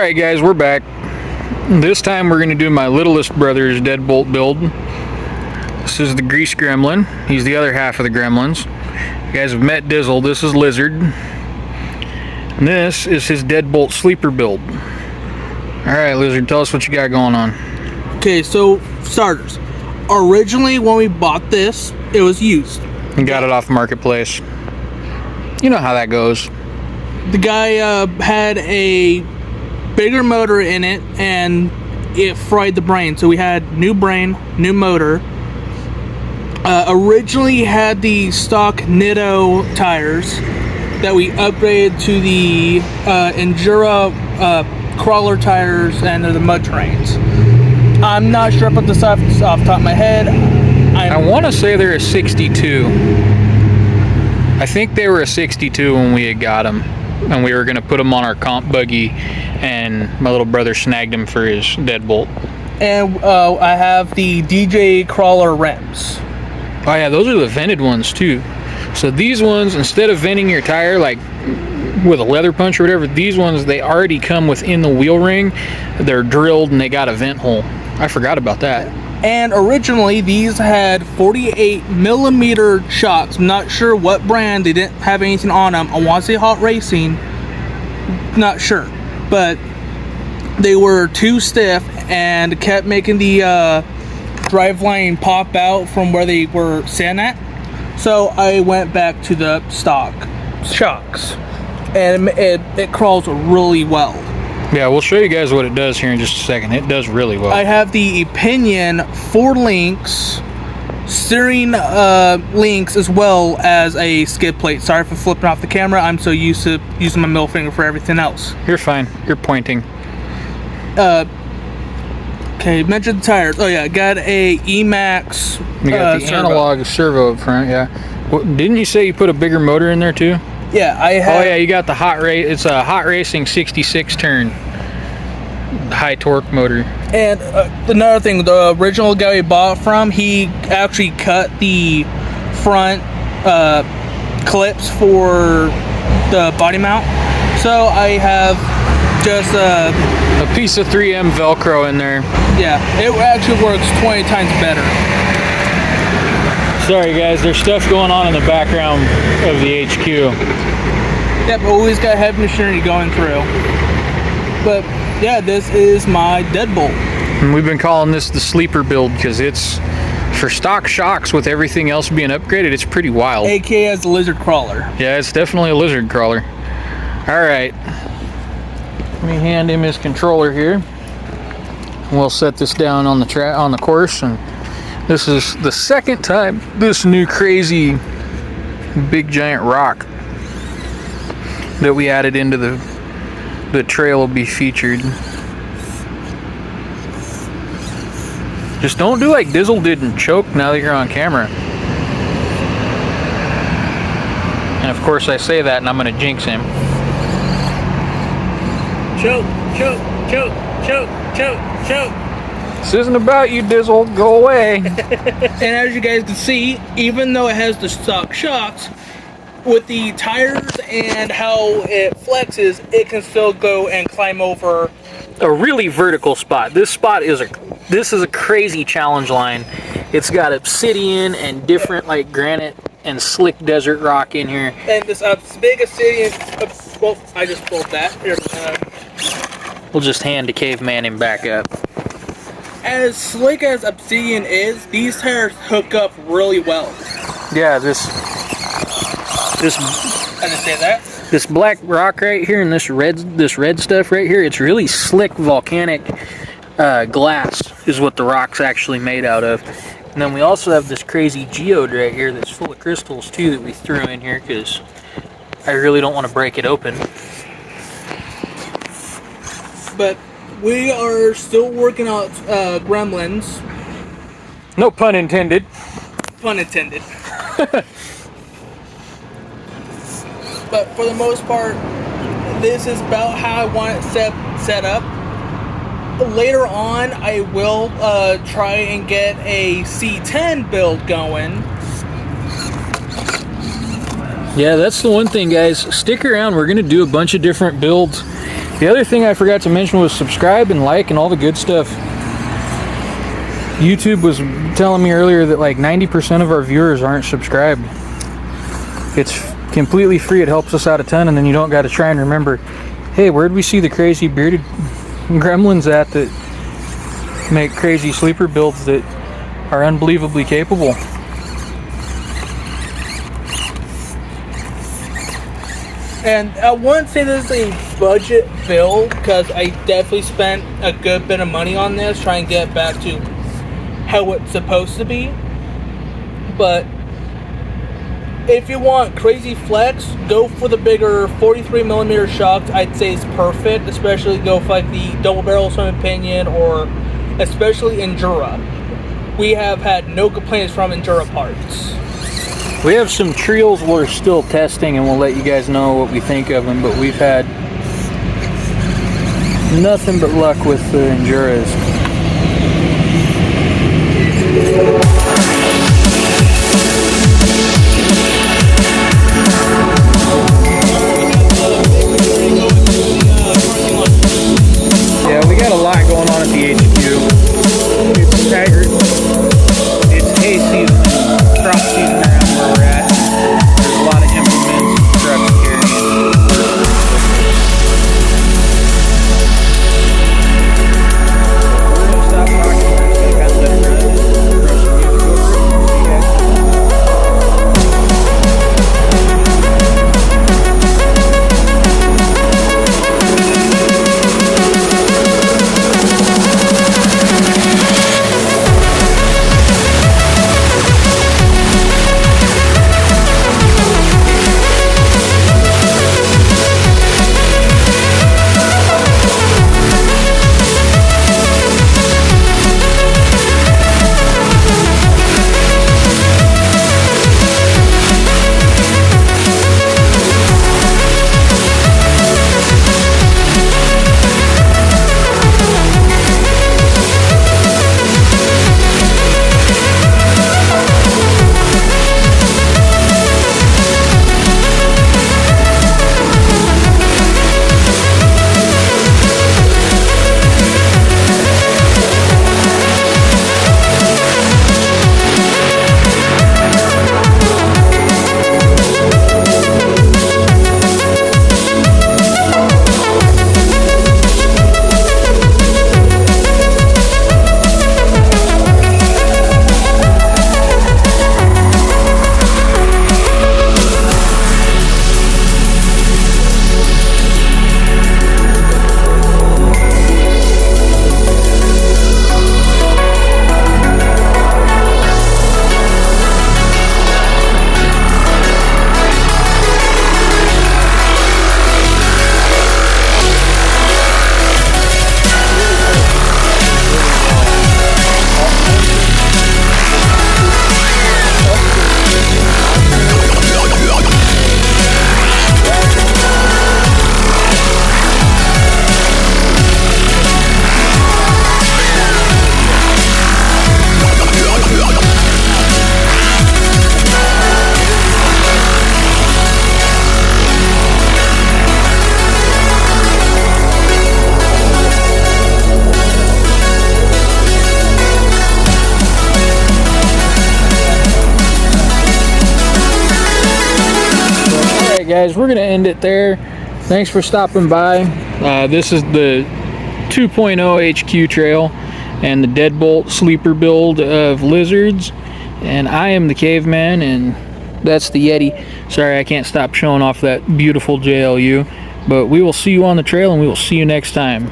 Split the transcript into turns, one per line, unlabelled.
Alright guys, we're back. This time we're going to do my littlest brother's deadbolt build. This is the grease gremlin. He's the other half of the gremlins. You guys have met Dizzle. This is Lizard. And this is his deadbolt sleeper build. Alright Lizard, tell us what you got going on.
Okay, so starters. Originally when we bought this, it was used.
You got it off Marketplace. You know how that goes.
The guy had a bigger motor in it and it fried the brain. So we had new brain, new motor. Originally had the stock Nitto tires that we upgraded to the Endura crawler tires, and they're the mud trains. I'm not sure about this off the top of my head.
I want to say they're a 62. I think they were a 62 when we had got them. And we were going to put them on our comp buggy, and my little brother snagged him for his deadbolt.
And I have the DJ crawler rims.
Oh yeah, those are the vented ones too. So these ones, instead of venting your tire like with a leather punch or whatever, these ones, they already come within the wheel ring. They're drilled and they got a vent hole. I forgot about that.
And originally these had 48mm shocks. I'm not sure what brand. They didn't have anything on them. I want to say Hot Racing. Not sure. But they were too stiff and kept making the driveline pop out from where they were sitting at. So I went back to the stock shocks. And it crawls really well.
Yeah, we'll show you guys what it does here in just a second. It does really well.
I have the pinion 4 links, steering links, as well as a skid plate. Sorry for flipping off the camera. I'm so used to using my middle finger for everything else.
You're fine. You're pointing.
Okay, mentioned the tires. Oh yeah, got a E-Max
You got the analog servo up front, yeah. Didn't you say you put a bigger motor in there too?
Yeah, I have.
Oh yeah, you got the it's a Hot Racing 66 turn high torque motor.
And another thing, the original guy we bought from, he actually cut the front clips for the body mount. So I have just a
piece of 3M Velcro in there.
Yeah, it actually works 20 times better.
Sorry guys, there's stuff going on in the background of the HQ.
Yep, always got heavy machinery going through. But yeah, this is my deadbolt.
And we've been calling this the sleeper build because it's, for stock shocks with everything else being upgraded, it's pretty wild.
AKA as a lizard crawler.
Yeah, it's definitely a lizard crawler. Alright. Let me hand him his controller here. We'll set this down on the course, and this is the second time this new crazy big giant rock that we added into the trail will be featured. Just don't do like Dizzle did and choke now that you're on camera. And of course I say that and I'm gonna jinx him.
Choke, choke, choke, choke, choke, choke.
This isn't about you, Dizzle. Go away.
And as you guys can see, even though it has the stock shocks, with the tires and how it flexes, it can still go and climb over
a really vertical spot. This is a crazy challenge line. It's got obsidian and different like granite and slick desert rock in here.
And this big obsidian, well, I just pulled that. Here,
we'll just hand to Caveman him back up.
As slick as obsidian is, these tires hook up really well.
Yeah, this
I didn't say that.
This black rock right here and this red stuff right here, it's really slick volcanic glass is what the rock's actually made out of. And then we also have this crazy geode right here that's full of crystals too that we threw in here because I really don't want to break it open.
But we are still working out gremlins.
No pun intended.
Pun intended. But for the most part, this is about how I want it set up. Later on, I will try and get a C10 build going.
Yeah, that's the one thing, guys. Stick around. We're going to do a bunch of different builds. The other thing I forgot to mention was subscribe and like and all the good stuff. YouTube was telling me earlier that like 90% of our viewers aren't subscribed. It's completely free. It helps us out a ton, and then you don't got to try and remember, hey, where'd we see the crazy bearded gremlins at that make crazy sleeper builds that are unbelievably capable?
And I wouldn't say this is a budget build, because I definitely spent a good bit of money on this trying to get back to how it's supposed to be. But if you want crazy flex, go for the bigger 43mm shocks. I'd say it's perfect, especially go for like the double barrel swimming pinion, or especially Endura. We have had no complaints from Endura parts.
We have some trials we're still testing, and we'll let you guys know what we think of them, but we've had nothing but luck with the Enduras. Yeah, we got a lot going on at the HQ. It's staggered. It's hay season, crop season around where we're at. There's a lot of implements, trucks carrying. We're gonna stop talking. We're just gonna kind of let it run. Throw some music over it. See you guys. Guys, we're gonna end it there. Thanks for stopping by. This is the 2.0 HQ trail and the deadbolt sleeper build of lizards, and I am the caveman, and that's the Yeti. Sorry, I can't stop showing off that beautiful JLU, but we will see you on the trail, and we will see you next time.